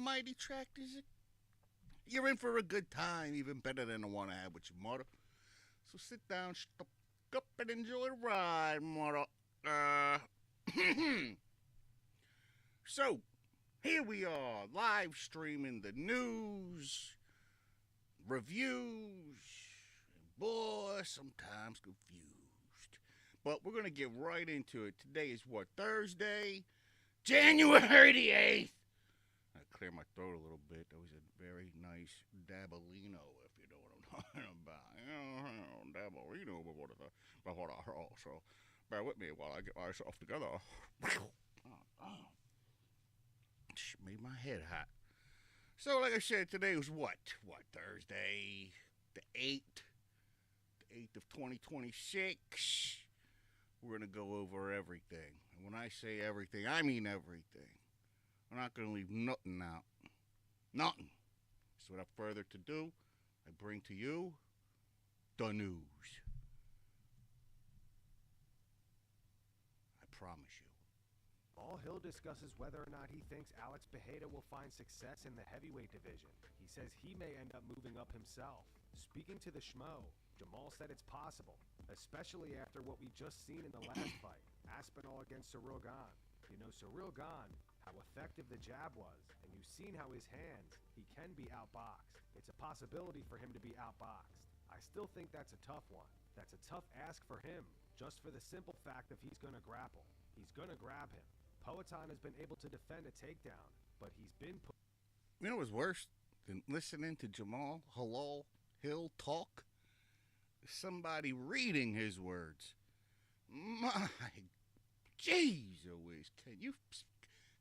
mighty tractors. You're in for a good time, even better than the one I had with your mother. So sit down, stop up, and enjoy the ride, mother. Uh, so, here we are, live streaming the news, reviews, and boy, sometimes confused. But we're going to get right into it. Today is what, Thursday? January the 8th. I clear my throat a little bit. That was a very nice dabalino, if you know what I'm talking about. Dabalino before I heard. So bear with me while I get myself together. Made my head hot. So, like I said, today was what? Thursday, the 8th, the 8th of 2026. We're going to go over everything. And when I say everything, I mean everything. We're not going to leave nothing out. Nothing. So without further ado, I bring to you the news. I promise you. All Hill discusses whether or not he thinks Alex Bejeda will find success in the heavyweight division. He says he may end up moving up himself. Speaking to the Schmo, Jamal said it's possible, especially after what we just seen in the last fight, Aspinall against Cyril Gane. You know, Cyril Gane, how effective the jab was, and you've seen how his hands, he can be outboxed. It's a possibility for him to be outboxed. I still think that's a tough one. That's a tough ask for him, just for the simple fact of he's going to grapple. He's going to grab him. Poatan has been able to defend a takedown, but he's been put... You know what's worse than listening to Jamal Hill talk? Somebody reading his words. My jeez Louise, can you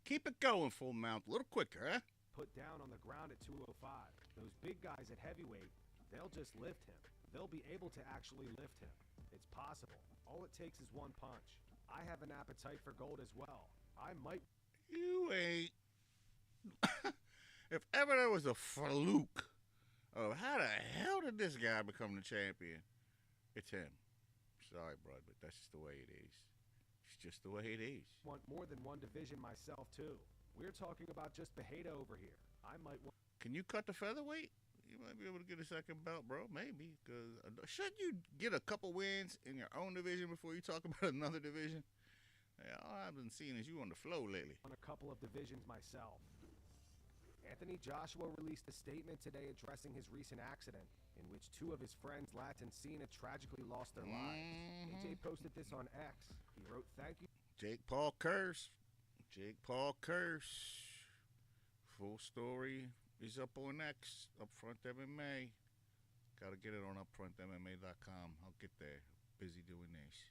keep it going, Full Mount, a little quicker, huh? Put down on the ground at 205. Those big guys at heavyweight, they'll just lift him. They'll be able to actually lift him. It's possible. All it takes is one punch. I have an appetite for gold as well. I might... You ain't... If ever there was a fluke of how the hell did this guy become the champion, it's him. Sorry, bro, but that's just the way it is. It's just the way it is. Want more than one division myself, too. We're talking about just Bejeda over here. I might want... Can you cut the featherweight? You might be able to get a second belt, bro. Maybe. Because shouldn't you get a couple wins in your own division before you talk about another division? Yeah, all I've been seeing is you on the flow lately. On a couple of divisions myself. Anthony Joshua released a statement today addressing his recent accident, in which two of his friends, Lat and Cena, tragically lost their lives. AJ posted this on X. He wrote, "Thank you." Jake Paul Curse. Full story is up on X, Upfront MMA. Gotta get it on upfrontmma.com. I'll get there. Busy doing this.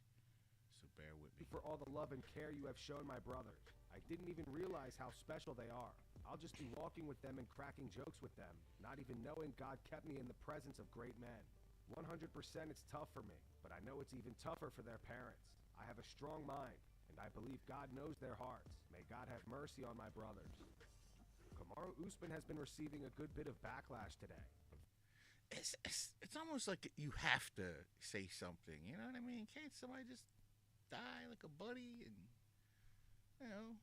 So bear with me. For all the love and care you have shown my brothers. I didn't even realize how special they are. I'll just be walking with them and cracking jokes with them, not even knowing God kept me in the presence of great men. 100% it's tough for me, but I know it's even tougher for their parents. I have a strong mind, and I believe God knows their hearts. May God have mercy on my brothers. Kamaru Usman has been receiving a good bit of backlash today. It's almost like you have to say something, you know what I mean? Can't somebody just die like a buddy and, you know,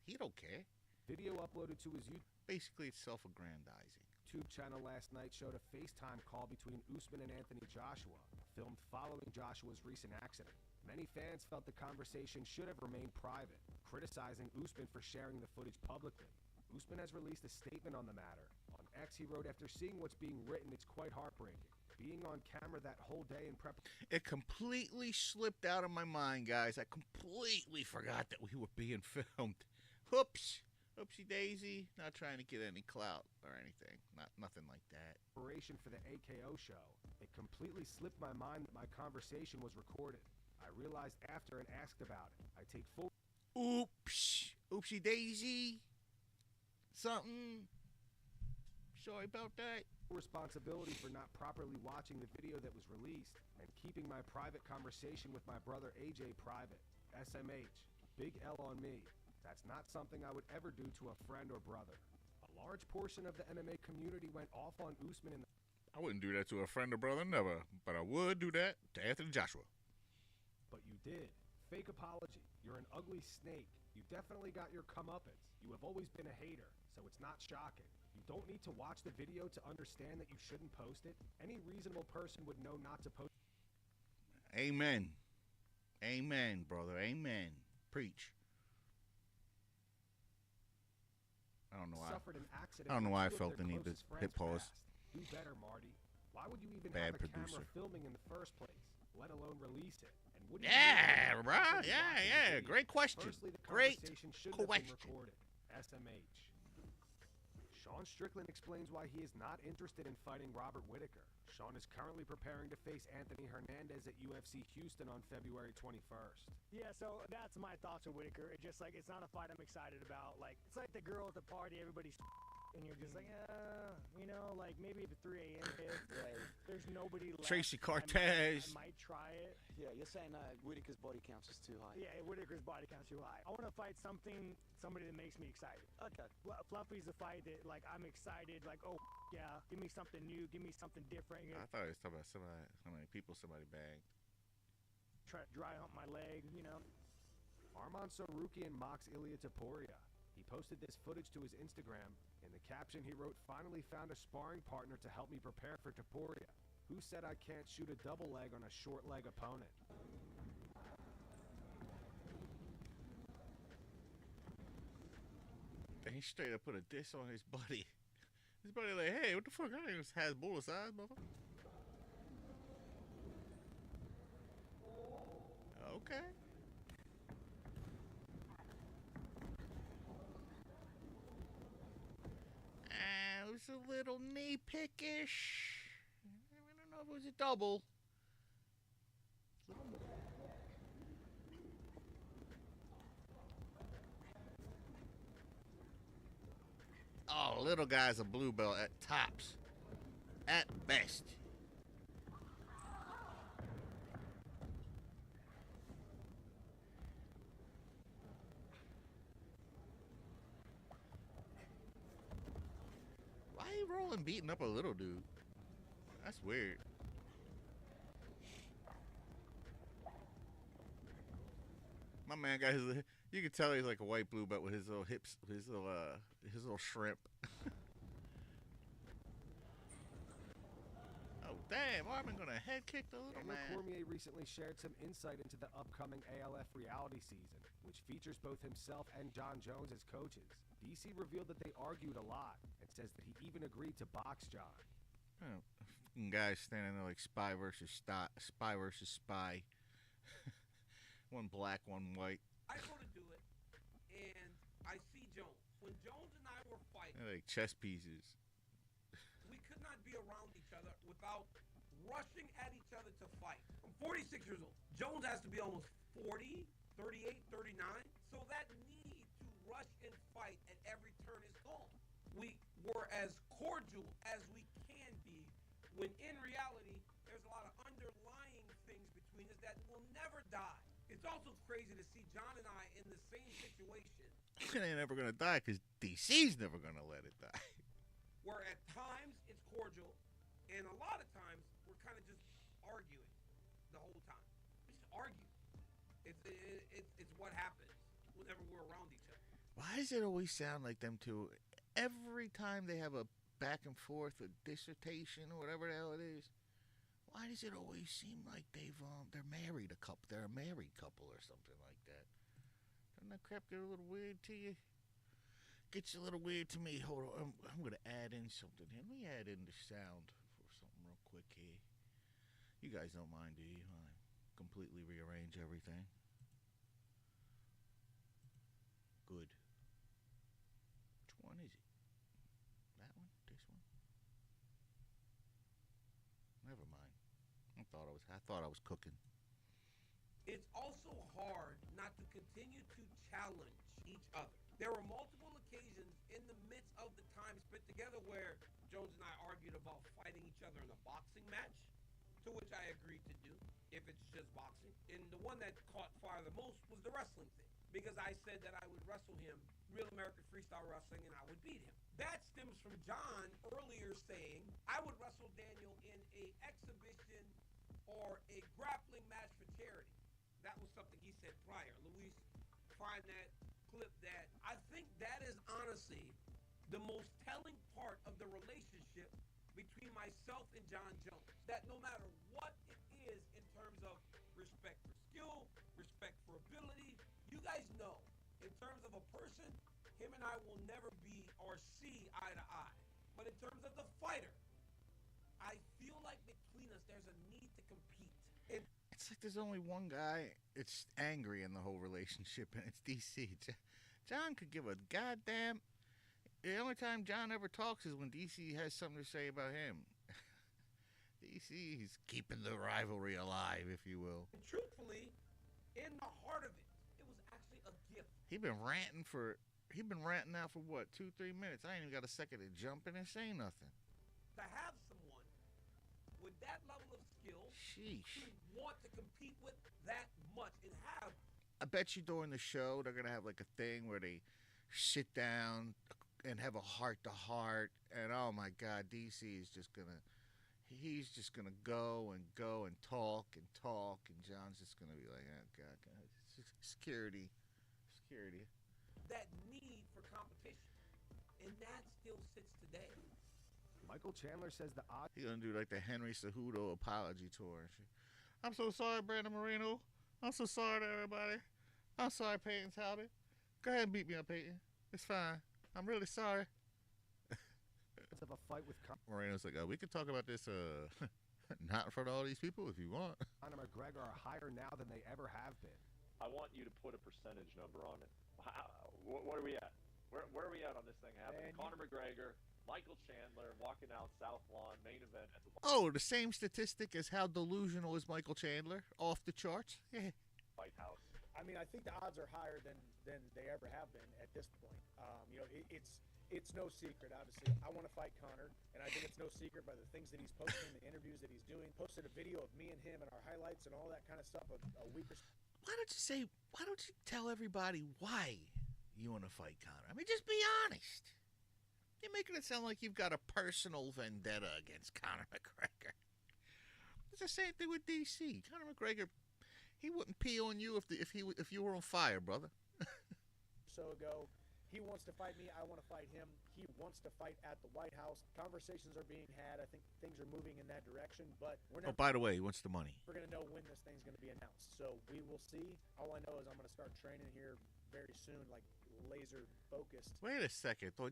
he don't care. Video uploaded to his YouTube. Basically, it's self-aggrandizing. YouTube channel last night showed a FaceTime call between Usman and Anthony Joshua, filmed following Joshua's recent accident. Many fans felt the conversation should have remained private, criticizing Usman for sharing the footage publicly. Usman has released a statement on the matter. On X, he wrote, "After seeing what's being written, it's quite heartbreaking. Being on camera that whole day in prep..." It completely slipped out of my mind, guys. I completely forgot that we were being filmed. Whoops. Oopsie daisy. Not trying to get any clout or anything. Nothing like that. Preparation for the AKO show. It completely slipped my mind that my conversation was recorded. I realized after and asked about it. I take full... Oops. Oopsie daisy. Something. Sorry about that. Responsibility for not properly watching the video that was released and keeping my private conversation with my brother AJ private. SMH. Big L on me. That's not something I would ever do to a friend or brother. A large portion of the MMA community went off on Usman in the... I wouldn't do that to a friend or brother, never. But I would do that to Anthony Joshua. But you did. Fake apology. You're an ugly snake. You definitely got your comeuppance. You have always been a hater, so it's not shocking. You don't need to watch the video to understand that you shouldn't post it. Any reasonable person would know not to post. Amen. Amen, brother. Amen. Preach. I don't know why. Suffered an accident. I don't know why I with two felt of the their need to closest friends hit pause. passed. Do better, Marty. Why would you even Bad have a producer. camera filming in the first place, let alone release it? And wouldn't Yeah, you bro. watching the Yeah. video? Great question. Firstly, the Great conversation should have been question. recorded. SMH. Sean Strickland explains why he is not interested in fighting Robert Whittaker. Sean is currently preparing to face Anthony Hernandez at UFC Houston on February 21st. Yeah, so that's my thoughts on Whittaker. It's just like, it's not a fight I'm excited about. Like, it's like the girl at the party, everybody's and you're just like, you know, like maybe if a 3 a.m. hits, there's nobody left. Tracy I Cortez. might try it. Yeah, you're saying Whittaker's body count is too high. Yeah, Whittaker's body count's too high. I want to fight somebody that makes me excited. Okay. Fluffy's a fight that, like, I'm excited. Like, oh, yeah, give me something new. Give me something different. I thought he was talking about somebody people somebody banged. Try to dry hump my leg, you know. Arman Sarukian mocks Ilia Topuria. He posted this footage to his Instagram. In the caption, he wrote, "Finally found a sparring partner to help me prepare for Topuria. Who said I can't shoot a double leg on a short leg opponent?" And he straight up put a diss on his buddy. His buddy like, hey, what the fuck? I just has bullet eyes, motherfucker. Okay. It was a little knee pickish. I don't know if it was a double. Oh, little guy's a blue belt at tops. At best. Why are you rolling beating up a little dude? That's weird. My man got his, you can tell he's like a white blue belt with his little hips, his little shrimp. Oh, damn, Arman gonna head kick the little Daniel man. Cormier recently shared some insight into the upcoming ALF reality season, which features both himself and John Jones as coaches. DC revealed that they argued a lot and says that he even agreed to box John. Oh, fucking guys standing there like spy versus spy. One black, one white. I go to do it, and I see Jones. When Jones and I were fighting, They're like chess pieces. we could not be around each other without rushing at each other to fight. I'm 46 years old. Jones has to be almost 40, 38, 39. So that need to rush and fight at every turn is gone. We were as cordial as we can be, when in reality, there's a lot of underlying things between us that will never die. It's also crazy to see John and I in the same situation It ain't never gonna die because DC's never gonna let it die. where at times it's cordial and a lot of times we're kind of just arguing the whole time. We just argue. It's what happens whenever we're around each other. Why does it always sound like them two? Every time they have a back and forth, a dissertation, or whatever the hell it is, why does it always seem like they're married a couple? They're a married couple or something like that. Doesn't that crap get a little weird to you? Gets a little weird to me. Hold on, I'm gonna add in something here. Let me add in the sound for something real quick here. You guys don't mind, do you? I completely rearrange everything. Good. Which one is it? That one? This one? Never mind. I thought I was cooking. It's also hard not to continue to challenge each other. There were multiple occasions in the midst of the time spent together where Jones and I argued about fighting each other in a boxing match, to which I agreed to do, if it's just boxing. And the one that caught fire the most was the wrestling thing, because I said that I would wrestle him, Real American Freestyle Wrestling, and I would beat him. That stems from John earlier saying I would wrestle Daniel in a exhibition or a grappling match for charity. That was something he said prior. Luis find that clip that I think that is honestly the most telling part of the relationship between myself and John Jones. That no matter what it is in terms of respect for skill, respect for ability, you guys know, in terms of a person, him and I will never be or see eye to eye. But in terms of the fighter, I feel like between us there's a need to compete. It's like there's only one guy it's angry in the whole relationship, and it's DC. John could give a goddamn. The only time John ever talks is when DC has something to say about him. DC's keeping the rivalry alive, if you will. And truthfully, in the heart of it, it was actually a gift. He's been ranting now for what, 2-3 minutes. I ain't even got a second to jump in and say nothing. To have someone with that level of skill Sheesh. to want to compete with that much and have. I bet you during the show they're gonna have like a thing where they sit down and have a heart-to-heart, and oh my God, DC is just gonna. He's just gonna go and talk, and John's just gonna be like, oh God, security. That need for competition, and that still sits today. Michael Chandler says the odds. He's gonna do like the Henry Cejudo apology tour and shit. I'm so sorry, Brandon Moreno. I'm so sorry to everybody. I'm sorry, Peyton Talbot. Go ahead and beat me up, Peyton. It's fine. I'm really sorry. Of a fight with Moreno's like, we could talk about this not in front of all these people if you want. Conor McGregor are higher now than they ever have been. I want you to put a percentage number on it. What are we at? Where are we at on this thing happening? Conor McGregor, Michael Chandler walking out South Lawn, main event at the the same statistic as how delusional is Michael Chandler, off the charts. Yeah. White House. I mean, I think the odds are higher than they ever have been at this point. It's no secret, obviously. I want to fight Conor, and I think it's no secret by the things that he's posting, the interviews that he's doing. Posted a video of me and him and our highlights and all that kind of stuff a week or so. Why don't you tell everybody why you want to fight Conor? I mean, just be honest. You're making it sound like you've got a personal vendetta against Conor McGregor. It's the same thing with DC. Conor McGregor, he wouldn't pee on you if you were on fire, brother. So ago. He wants to fight me. I want to fight him. He wants to fight at the White House. Conversations are being had. I think things are moving in that direction. But we're not. Oh, by the way, he wants the money. We're going to know when this thing's going to be announced. So we will see. All I know is I'm going to start training here very soon, like laser focused. Wait a second. On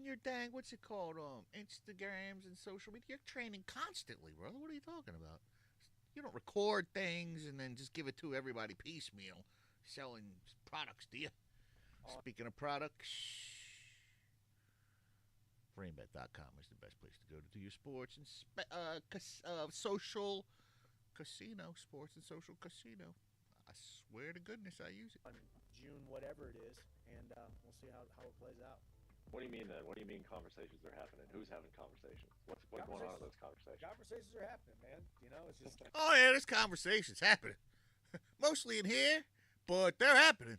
your dang, what's it called? Instagrams and social media. You're training constantly, brother. What are you talking about? You don't record things and then just give it to everybody piecemeal, selling products, do you? Speaking of products, FrameBet.com is the best place to go to do your sports and social casino. Sports and social casino. I swear to goodness, I use it. On June, whatever it is, and we'll see how it plays out. What do you mean then? What do you mean conversations are happening? Who's having conversations? What's going on in those conversations? Conversations are happening, man. You know, it's just. Oh yeah, there's conversations happening. Mostly in here, but they're happening.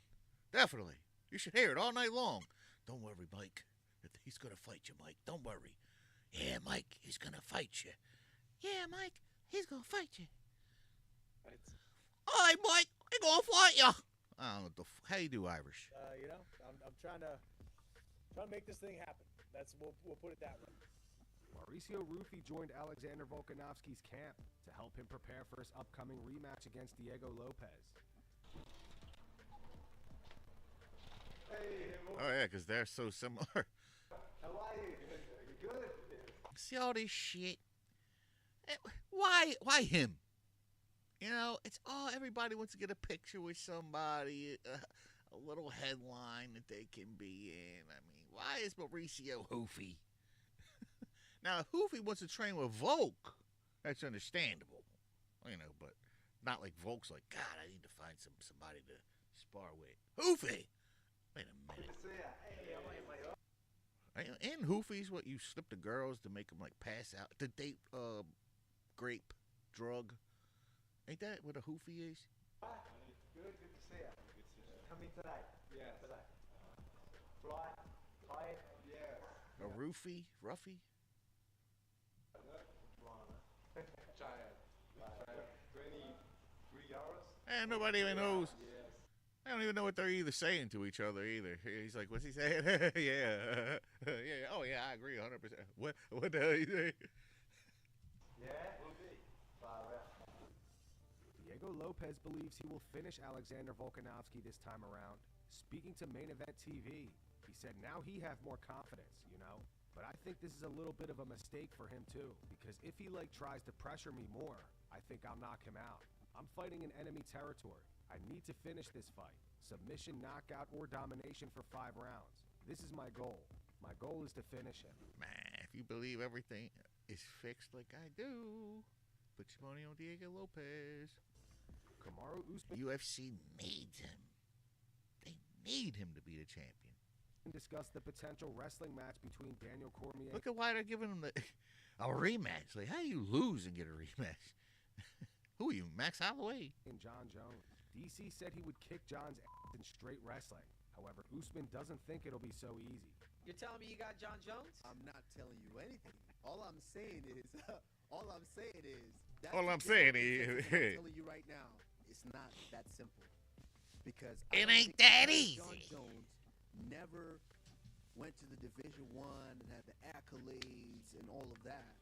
Definitely. You should hear it all night long. Don't worry, Mike. He's going to fight you, Mike. Don't worry. Yeah, Mike, he's going to fight you. Yeah, Mike, he's going to fight you. All right, Mike, he's going to fight you. I don't know how you do Irish. I'm trying to make this thing happen. We'll put it that way. Mauricio Rufy joined Alexander Volkanovski's camp to help him prepare for his upcoming rematch against Diego Lopez. Oh, yeah, because they're so similar. How are you? You good? See all this shit? Why him? You know, it's everybody wants to get a picture with somebody, a little headline that they can be in. I mean, why is Mauricio Hoofy? Now, if Hoofy wants to train with Volk, that's understandable. You know, but not like Volk's like, God, I need to find somebody to spar with. Hoofy! Wait a minute. And Hoofy's what you slip the girls to make them like pass out to date grape drug. Ain't that what a Hoofy is? Good to see you. Coming tonight. Yes. Fly, tight. Yes. A roofie, Ruffy. 23 hours. And nobody even knows. I don't even know what they're either saying to each other either. He's like, what's he saying? Yeah. Yeah. Oh, yeah, I agree 100%. What the hell you say? Diego Lopez believes he will finish Alexander Volkanovski this time around. Speaking to Main Event TV, he said now he have more confidence, you know? But I think this is a little bit of a mistake for him too, because if he tries to pressure me more, I think I'll knock him out. I'm fighting in enemy territory. I need to finish this fight. Submission, knockout, or domination for 5 rounds. This is my goal. My goal is to finish him. Man, if you believe everything is fixed like I do, put your money on Diego Lopez. Kamaru Usman UFC needs him. They need him to be the champion. discussed the potential wrestling match between Daniel Cormier. Look at why they're giving him a rematch. Like, how do you lose and get a rematch? Who are you, Max Holloway? And John Jones. DC said he would kick John's ass in straight wrestling. However, Usman doesn't think it'll be so easy. You're telling me you got John Jones? I'm not telling you anything. All I'm saying is, I'm telling you right now, it's not that simple. Because it ain't that easy. John Jones never went to the Division I and had the accolades and all of that.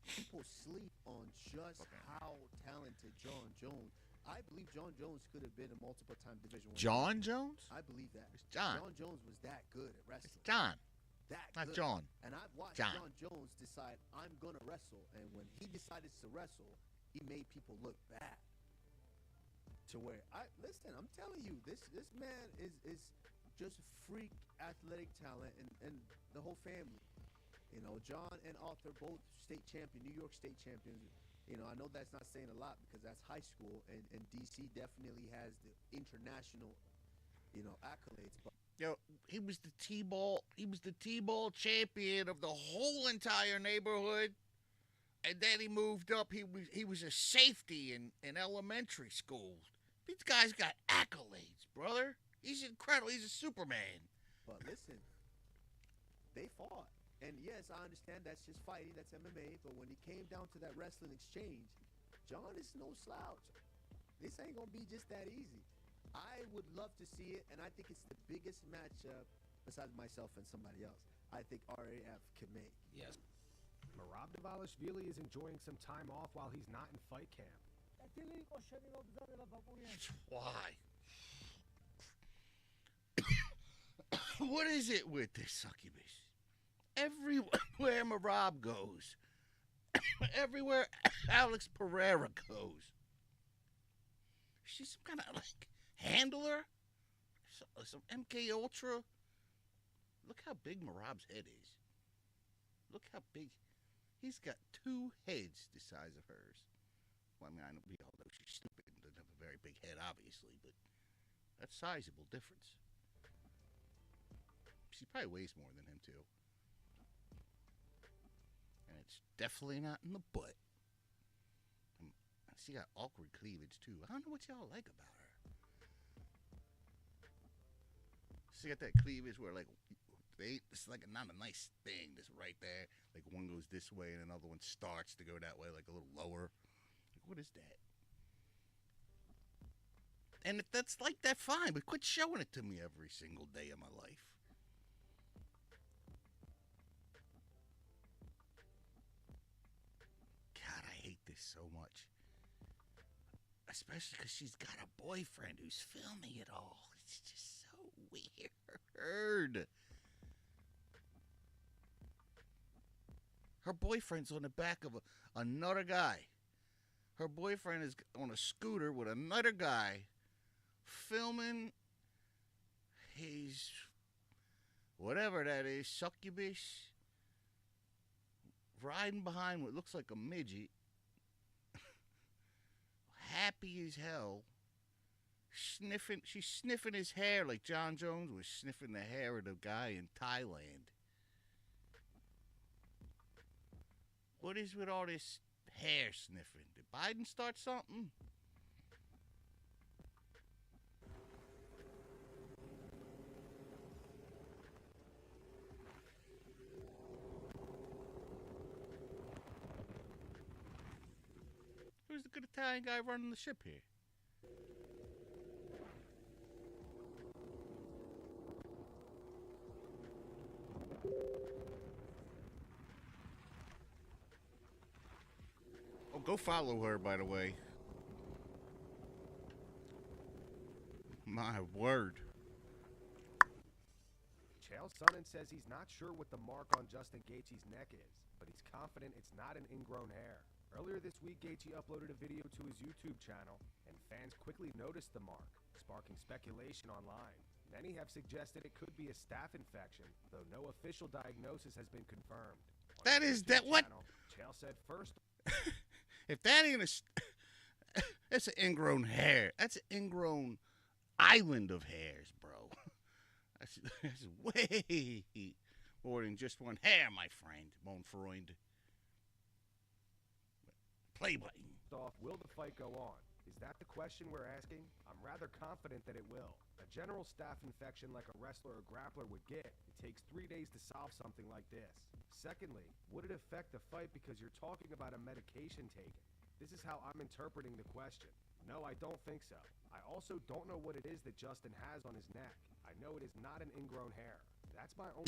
People sleep on just how talented John Jones. I believe John Jones could have been a multiple-time Division I. John Jones? I believe that. It's John. John Jones was that good at wrestling. It's John. That Not good. John. And I've watched John Jones decide, I'm going to wrestle. And when he decided to wrestle, he made people look bad. To where, listen, I'm telling you, this man is just freak athletic talent and the whole family. You know, John and Arthur, both state champion, New York state champions. You know, I know that's not saying a lot because that's high school, and DC definitely has the international, accolades. But he was the T-ball champion of the whole entire neighborhood, and then he moved up. He was a safety in elementary school. These guys got accolades, brother. He's incredible. He's a Superman. But listen, they fought. And yes, I understand that's just fighting, that's MMA, but when it came down to that wrestling exchange, John is no slouch. This ain't going to be just that easy. I would love to see it, and I think it's the biggest matchup, besides myself and somebody else, I think RAF can make. Yes. Merab Dvalishvili is enjoying some time off while he's not in fight camp. Why? What is it with this succubus? Everywhere Merab goes, everywhere Alex Pereira goes, she's some kind of handler, some MK Ultra. Look how big Merab's head is. Look how big. He's got 2 heads the size of hers. Well, I mean, although she's stupid and doesn't have a very big head, obviously, but that's sizable difference. She probably weighs more than him, too. And it's definitely not in the butt. She got awkward cleavage, too. I don't know what y'all like about her. She got that cleavage where, it's not a nice thing that's right there. Like, one goes this way and another one starts to go that way, like a little lower. What is that? And if that's like that, fine, but quit showing it to me every single day of my life. God, I hate this so much. Especially because she's got a boyfriend who's filming it all. It's just so weird. Her boyfriend's on the back of another guy. Her boyfriend is on a scooter with another guy filming his, whatever that is, succubus, riding behind what looks like a midget, happy as hell, she's sniffing his hair like John Jones was sniffing the hair of the guy in Thailand. What is with all this hair sniffing? Did Biden start something? Who's the good Italian guy running the ship here? Go follow her, by the way. My word. Chael Sonnen says he's not sure what the mark on Justin Gaethje's neck is, but he's confident it's not an ingrown hair. Earlier this week, Gaethje uploaded a video to his YouTube channel, and fans quickly noticed the mark, sparking speculation online. Many have suggested it could be a staph infection, though no official diagnosis has been confirmed. That is that what? Chael said first. If that ain't that's an ingrown hair. That's an ingrown island of hairs, bro. That's way more than just one hair, my friend, mon Freund. Play button. Will the fight go on? Is that the question we're asking? I'm rather confident that it will. A general staph infection like a wrestler or grappler would get, it takes 3 days to solve something like this. Secondly, would it affect the fight because you're talking about a medication taken? This is how I'm interpreting the question. No, I don't think so. I also don't know what it is that Justin has on his neck. I know it is not an ingrown hair. That's my own.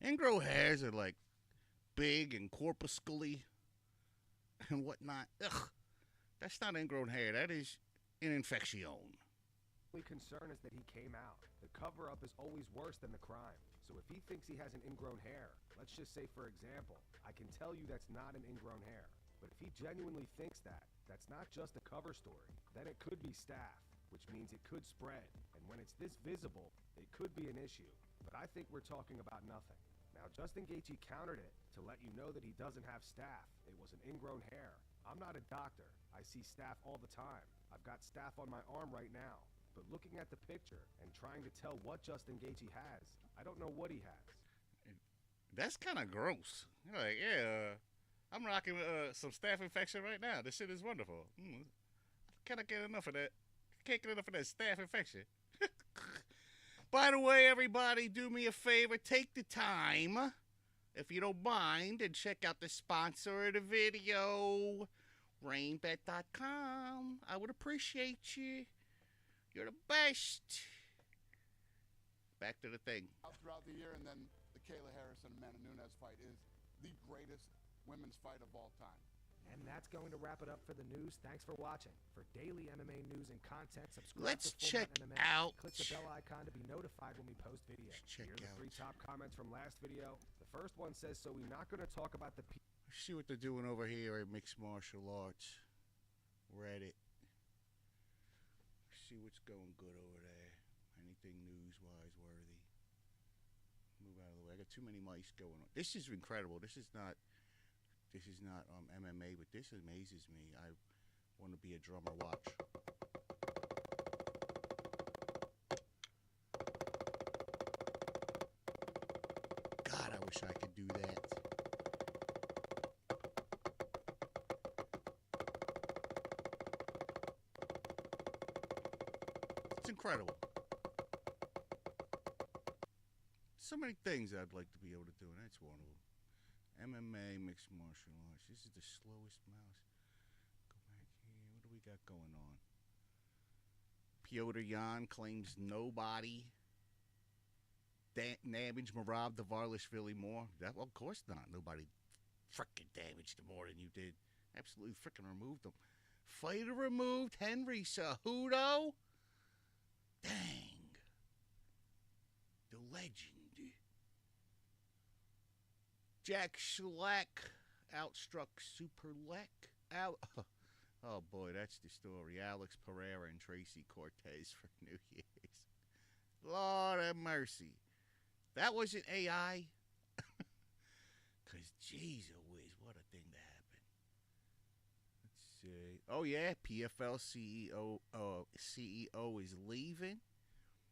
Ingrown hairs are like big and corpuscally and whatnot. Ugh. That's not ingrown hair. That is an infection. The only concern is that he came out. The cover-up is always worse than the crime. So if he thinks he has an ingrown hair, let's just say, for example, I can tell you that's not an ingrown hair. But if he genuinely thinks that, that's not just a cover story, then it could be staph, which means it could spread. And when it's this visible, it could be an issue. But I think we're talking about nothing. Now, Justin Gaethje countered it to let you know that he doesn't have staph. It was an ingrown hair. I'm not a doctor. I see staph all the time. I've got staph on my arm right now. But looking at the picture and trying to tell what Justin Gaethje has, I don't know what he has. That's kind of gross. You're like, yeah, I'm rocking some staph infection right now. This shit is wonderful. Can I get enough of that? Can't get enough of that staph infection. By the way, everybody, do me a favor. Take the time, if you don't mind, and check out the sponsor of the video, RainBet.com. I would appreciate you. You're the best. Back to the thing. Throughout the year, and then the Kayla Harrison and Amanda Nunes fight is the greatest women's fight of all time. And that's going to wrap it up for the news. Thanks for watching. For daily MMA news and content, subscribe Let's to Full check MMA. out. Click the bell icon to be notified when we post videos. Check Here are the out. 3 top comments from last video. The first one says, so we're not going to talk about the See what they're doing over here at Mixed Martial Arts. Reddit. See what's going good over there. Anything news-wise worthy. Move out of the way. I got too many mice going on. This is incredible. This is not MMA, but this amazes me. I want to be a drummer. Watch. God, I wish I could do that. It's incredible. So many things I'd like to be able to do, and that's one of them. MMA, mixed martial arts. This is the slowest mouse. Go back here. What do we got going on? Piotr Jan claims nobody damaged Merab Dvalishvili more. That, well, of course not. Nobody frickin' damaged him more than you did. Absolutely frickin' removed him. Fighter removed Henry Cejudo. Dang. The legend. Jack Schleck outstruck Superlek. Oh boy, that's the story. Alex Pereira and Tracy Cortez for New Year's. Lord have mercy. That wasn't AI. Because, geez, whiz, what a thing to happen. Let's see. Oh, yeah, PFL CEO is leaving.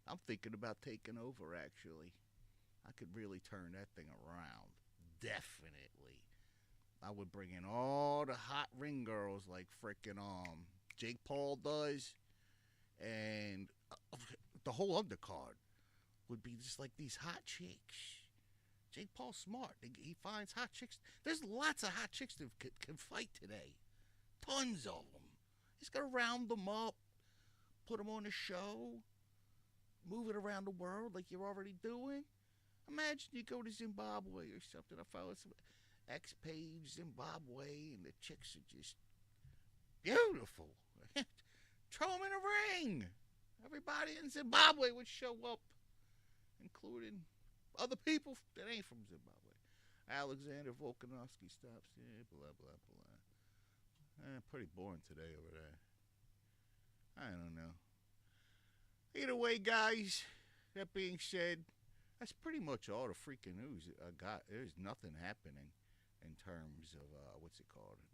I'm thinking about taking over, actually. I could really turn that thing around. Definitely. I would bring in all the hot ring girls like frickin' Jake Paul does, and the whole undercard would be just like these hot chicks. Jake Paul's smart. He finds hot chicks. There's lots of hot chicks that can fight today. Tons of them. He's got to round them up, put them on the show, move it around the world like you're already doing. Imagine you go to Zimbabwe or something. I follow some. X-Page Zimbabwe, and the chicks are just beautiful. Throw them in a ring. Everybody in Zimbabwe would show up, including other people that ain't from Zimbabwe. Alexander Volkanovski stops here, blah, blah, blah. Pretty boring today over there. I don't know. Either way, guys, that being said, that's pretty much all the freaking news I got. There's nothing happening in terms of,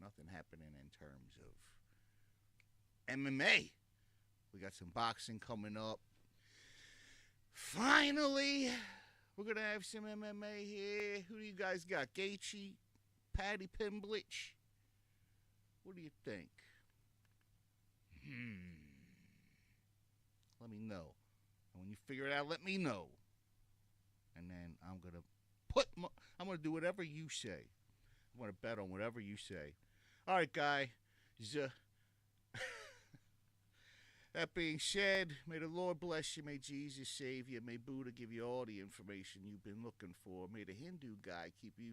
Nothing happening in terms of MMA. We got some boxing coming up. Finally, we're going to have some MMA here. Who do you guys got? Gaethje? Paddy Pimblett? What do you think? Let me know. And when you figure it out, let me know. And then I'm going to do whatever you say. I'm going to bet on whatever you say. All right, guy. That being said, may the Lord bless you. May Jesus save you. May Buddha give you all the information you've been looking for. May the Hindu guy keep you